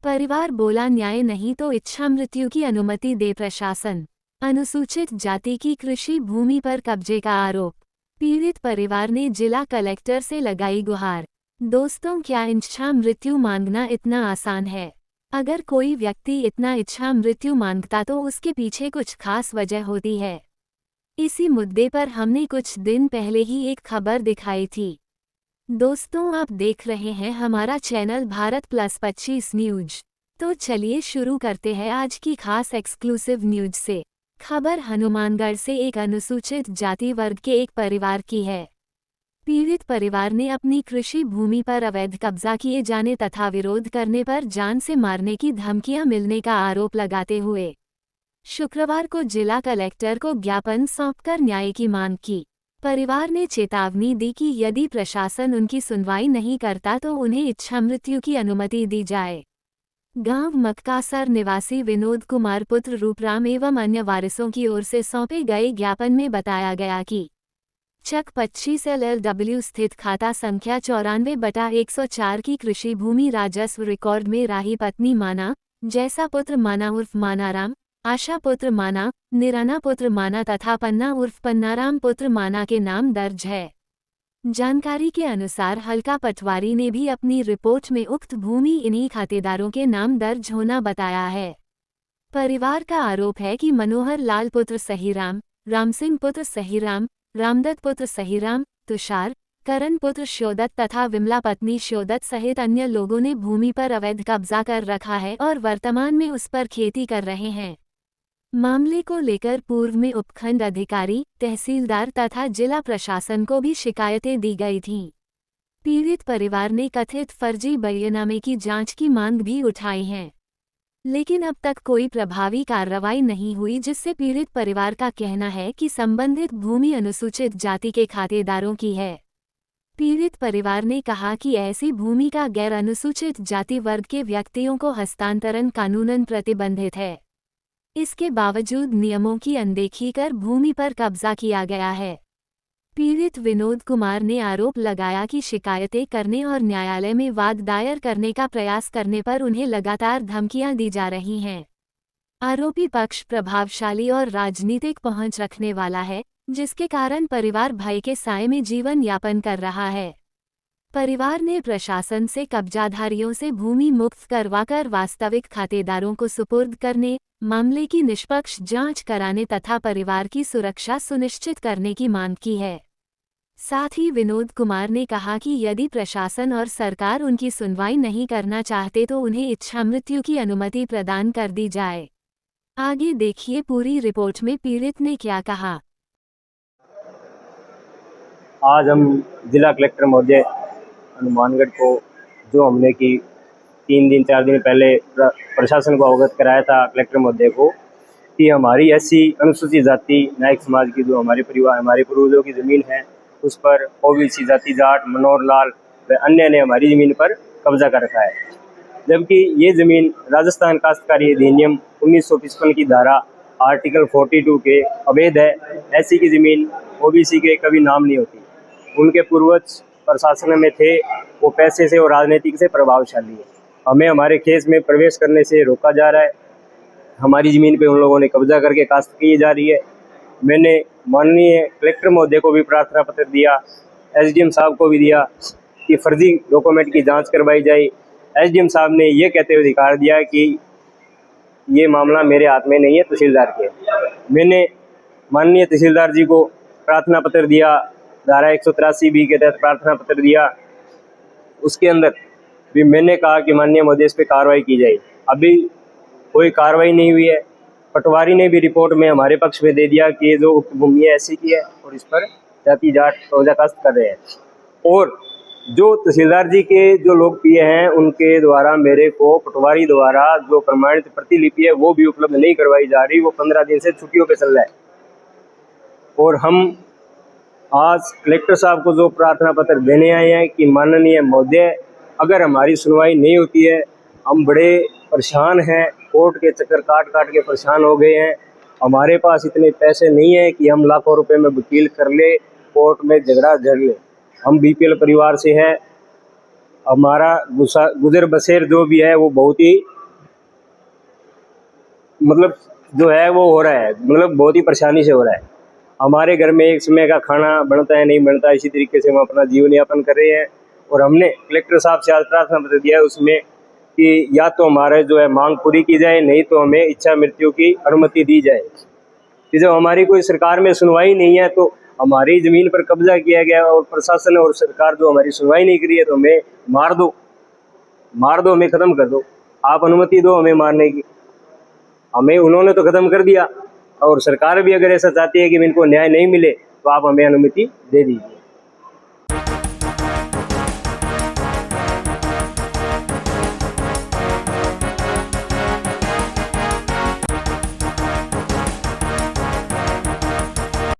परिवार बोला न्याय नहीं तो इच्छा मृत्यु की अनुमति दे प्रशासन। अनुसूचित जाति की कृषि भूमि पर कब्जे का आरोप। पीड़ित परिवार ने जिला कलेक्टर से लगाई गुहार। दोस्तों, क्या इच्छा मृत्यु मांगना इतना आसान है? अगर कोई व्यक्ति इतना इच्छा मृत्यु मांगता तो उसके पीछे कुछ खास वजह होती है। इसी मुद्दे पर हमने कुछ दिन पहले ही एक खबर दिखाई थी। दोस्तों, आप देख रहे हैं हमारा चैनल भारत प्लस 25 न्यूज। तो चलिए शुरू करते हैं आज की खास एक्सक्लूसिव न्यूज से। खबर हनुमानगढ़ से एक अनुसूचित जाति वर्ग के एक परिवार की है। पीड़ित परिवार ने अपनी कृषि भूमि पर अवैध कब्जा किए जाने तथा विरोध करने पर जान से मारने की धमकियां मिलने का आरोप लगाते हुए शुक्रवार को जिला कलेक्टर को ज्ञापन सौंपकर न्याय की मांग की। परिवार ने चेतावनी दी कि यदि प्रशासन उनकी सुनवाई नहीं करता तो उन्हें इच्छा मृत्यु की अनुमति दी जाए। गांव मक्कासर निवासी विनोद कुमार पुत्र रूपराम एवं अन्य वारिसों की ओर से सौंपे गए ज्ञापन में बताया गया कि चक 25 LLW स्थित खाता संख्या 94/104 की कृषि भूमि राजस्व रिकॉर्ड में राही पत्नी माना, जैसा पुत्र माना उर्फ मानाराम, आशा पुत्र माना, निराना पुत्र माना तथा पन्ना उर्फ पन्नाराम पुत्र माना के नाम दर्ज है। जानकारी के अनुसार हल्का पटवारी ने भी अपनी रिपोर्ट में उक्त भूमि इन्हीं खातेदारों के नाम दर्ज होना बताया है। परिवार का आरोप है कि मनोहर लाल पुत्र सहीराम, रामसिंह पुत्र सहीराम, रामदत्त पुत्र सहीराम, तुषार, करण पुत्र श्योदत्त तथा विमला पत्नी श्योदत्त सहित अन्य लोगों ने भूमि पर अवैध कब्जा कर रखा है और वर्तमान में उस पर खेती कर रहे हैं। मामले को लेकर पूर्व में उपखंड अधिकारी, तहसीलदार तथा जिला प्रशासन को भी शिकायतें दी गई थीं। पीड़ित परिवार ने कथित फर्जी बयाननामे की जांच की मांग भी उठाई है, लेकिन अब तक कोई प्रभावी कार्रवाई नहीं हुई, जिससे पीड़ित परिवार का कहना है कि संबंधित भूमि अनुसूचित जाति के खातेदारों की है। पीड़ित परिवार ने कहा कि ऐसी भूमि का गैर अनुसूचित जाति वर्ग के व्यक्तियों को हस्तांतरण कानूनन प्रतिबंधित है। इसके बावजूद नियमों की अनदेखी कर भूमि पर कब्जा किया गया है। पीड़ित विनोद कुमार ने आरोप लगाया कि शिकायतें करने और न्यायालय में वाद दायर करने का प्रयास करने पर उन्हें लगातार धमकियां दी जा रही हैं। आरोपी पक्ष प्रभावशाली और राजनीतिक पहुंच रखने वाला है, जिसके कारण परिवार भय के साए में जीवन यापन कर रहा है। परिवार ने प्रशासन से कब्जाधारियों से भूमि मुक्त करवाकर वास्तविक खातेदारों को सुपुर्द करने, मामले की निष्पक्ष जांच कराने तथा परिवार की सुरक्षा सुनिश्चित करने की मांग की है। साथ ही विनोद कुमार ने कहा कि यदि प्रशासन और सरकार उनकी सुनवाई नहीं करना चाहते तो उन्हें इच्छा मृत्यु की अनुमति प्रदान कर दी जाए। आगे देखिए पूरी रिपोर्ट में पीड़ित ने क्या कहा। आज हम जिला कलेक्टर महोदय हनुमानगढ़ को जो हमने की 4 दिन पहले प्रशासन को अवगत कराया था कलेक्टर महोदय को कि हमारी ऐसी अनुसूचित जाति नायक समाज की जो हमारे पूर्वजों की ज़मीन है उस पर ओबीसी जाति जाट मनोहर लाल व अन्य ने हमारी ज़मीन पर कब्जा कर रखा है, जबकि ये ज़मीन राजस्थान काश्तकारी अधिनियम 1955 की धारा आर्टिकल 42 के अवैध है। ऐसी की ज़मीन ओबीसी के कभी नाम नहीं होती। उनके पूर्वज प्रशासन में थे, वो पैसे से और राजनीतिक से प्रभावशाली है। हमें हमारे खेत में प्रवेश करने से रोका जा रहा है। हमारी ज़मीन पे उन लोगों ने कब्जा करके काश्त की जा रही है। मैंने माननीय कलेक्टर महोदय को भी प्रार्थना पत्र दिया, एसडीएम साहब को भी दिया कि फर्जी डॉक्यूमेंट की जांच करवाई जाए। एसडीएम साहब ने ये कहते हुए अधिकार दिया कि ये मामला मेरे हाथ में नहीं है, तहसीलदार के। मैंने माननीय तहसीलदार जी को प्रार्थना पत्र दिया, धारा 183B के तहत प्रार्थना पत्र दिया। उसके अंदर भी मैंने कहा कि माननीय महोदय इस पर कार्रवाई की जाए। अभी कोई कार्रवाई नहीं हुई है। पटवारी ने भी रिपोर्ट में हमारे पक्ष में दे दिया कि ये जो उक्त भूमि है ऐसी की है और इस पर जाति जाट कब्जा काश्त कर रहे हैं। और जो तहसीलदार जी के जो लोग पीए हैं उनके द्वारा मेरे को पटवारी द्वारा जो प्रमाणित प्रतिलिपि है वो भी उपलब्ध नहीं करवाई जा रही। वो 15 दिन से छुट्टियों पे चल रहा है। और हम आज कलेक्टर साहब को जो प्रार्थना पत्र देने आए हैं कि माननीय महोदय, अगर हमारी सुनवाई नहीं होती है, हम बड़े परेशान हैं, कोर्ट के चक्कर काट के परेशान हो गए हैं। हमारे पास इतने पैसे नहीं है कि हम लाखों रुपए में वकील कर ले, कोर्ट में झगड़ा झड़ ले। हम बीपीएल परिवार से हैं। हमारा गुजर बसेर जो भी है वो बहुत ही मतलब जो है वो हो रहा है, मतलब बहुत ही परेशानी से हो रहा है। हमारे घर में एक समय का खाना बनता है नहीं बनता, इसी तरीके से हम अपना जीवन यापन कर रहे हैं। और हमने कलेक्टर साहब से आज प्रार्थना पत्र दिया है उसमें कि या तो हमारे जो है मांग पूरी की जाए, नहीं तो हमें इच्छा मृत्यु की अनुमति दी जाए। कि जब हमारी कोई सरकार में सुनवाई नहीं है तो हमारी ज़मीन पर कब्जा किया गया और प्रशासन और सरकार जो हमारी सुनवाई नहीं करी है तो हमें मार दो, हमें ख़त्म कर दो, आप अनुमति दो हमें मारने की। हमें उन्होंने तो ख़त्म कर दिया, और सरकार भी अगर ऐसा चाहती है कि इनको न्याय नहीं मिले तो आप हमें अनुमति दे दीजिए।